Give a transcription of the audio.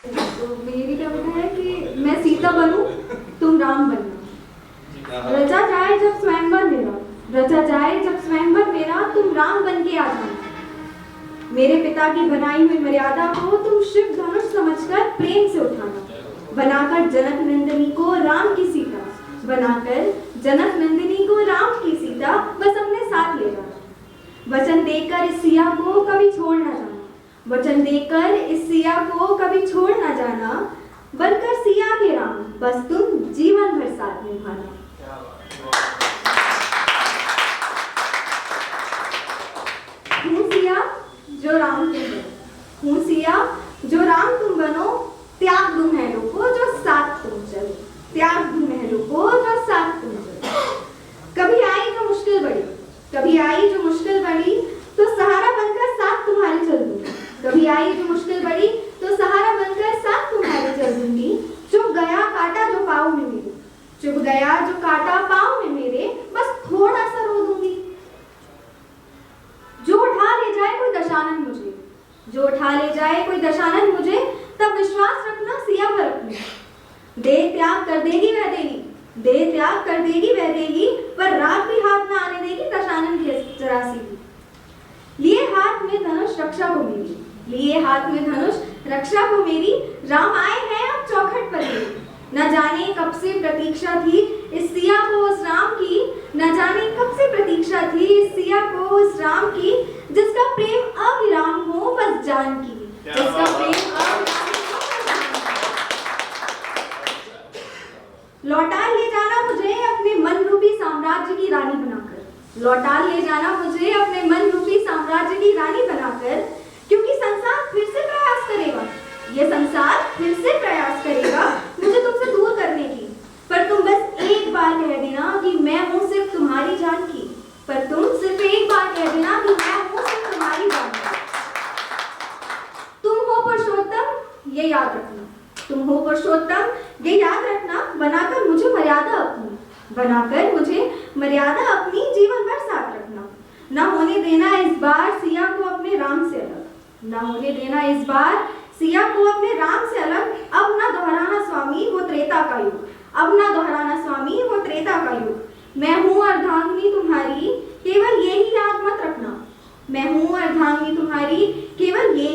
तो मेरी कविता है कि मैं सीता बनूं, तुम राम बनना। रचा जाए जब स्वयंवर मेरा, रचा जाए जब स्वयंवर मेरा, तुम राम बन के आ जाना। मेरे पिता की बनाई हुई मर्यादा को तुम शिव धनुष समझकर प्रेम से उठाना। बनाकर जनक नंदिनी को राम की सीता, बनाकर जनक नंदिनी को राम की सीता बस अपने साथ ले जाना। वचन देकर इस सिया को कभी छोड़ ना जाना, वचन देकर इस सिया को कभी छोड़ ना जाना। बनकर सिया के राम बस तुम जीवन भर साथ निभाना। हूँ सिया जो राम तुम बनो, हूँ सिया जो राम तुम बनो, त्याग दूं महलों को जो साथ तुम चलो, त्याग दूं महलों को जो साथ तुम चलो। कभी आई जो मुश्किल बड़ी, कभी आई जो मुश्किल बड़ी, तो सहारा बनकर साथ तुम्हारे चल दूंगी। कभी आई जो मुश्किल बड़ी, तो सहारा बनकर साथ तुम्हारे चल दूंगी। चुभ गया काटा जो पाँव में मेरे, चुभ गया जो काटा पाँव में मेरे, बस थोड़ा सा रो दूंगी। जो उठा ले जाए कोई दशानन मुझे, जो उठा ले जाए कोई दशानन मुझे, तब विश्वास रखना सिया पर अपने। देह त्याग कर देगी वह देगी, देह त्याग कर देगी वह देगी, पर रात भी हाथ न आने देगी दशानन की जरासी भी। लिए हाथ में धनुष रक्षा को मेरी, लिए हाथ में धनुष रक्षा को मेरी, राम आए हैं अब चौखट पर मेरी। न जाने कब से प्रतीक्षा थी इस सिया को उस राम की, न जाने कब से प्रतीक्षा थी इस सिया को उस राम की, जिसका प्रेम अविराम हो बस जान की, जिसका प्रेम अविराम हो बस जान की। लौटा ले जाना मुझे अपने मन रूपी साम्राज्य की रानी बनाकर, लौटा ले जाना मुझे अपने मन रूपी साम्राज्य की रानी बनाकर, क्योंकि संसार फिर से प्रयास करेगा, ये संसार फिर से प्रयास करेगा मुझे तुमसे दूर करने की। पर तुम बस एक बार कह देना कि मैं हूं सिर्फ तुम्हारी जान की, पर तुम सिर्फ एक बार कह देना कि मैं हूं सिर्फ तुम्हारी जान की। तुम हो पुरुषोत्तम ये याद रखना, तुम हो पुरुषोत्तम ये याद रखना, बनाकर मुझे मर्यादा अपनी, बनाकर मुझे मर्यादा अपनी जीवन भर साथ रखना। न होने देना इस बार सिया को अपने राम से अलग, न होने देना इस बार सिया को अपने राम से अलग। अब ना दोहराना स्वामी वो त्रेता का युग, अब ना दोहराना स्वामी वो त्रेता का युग। मैं हूँ अर्धांगिनी तुम्हारी केवल यही याद मत रखना, मैं हूँ अर्धांगिनी तुम्हारी केवल ये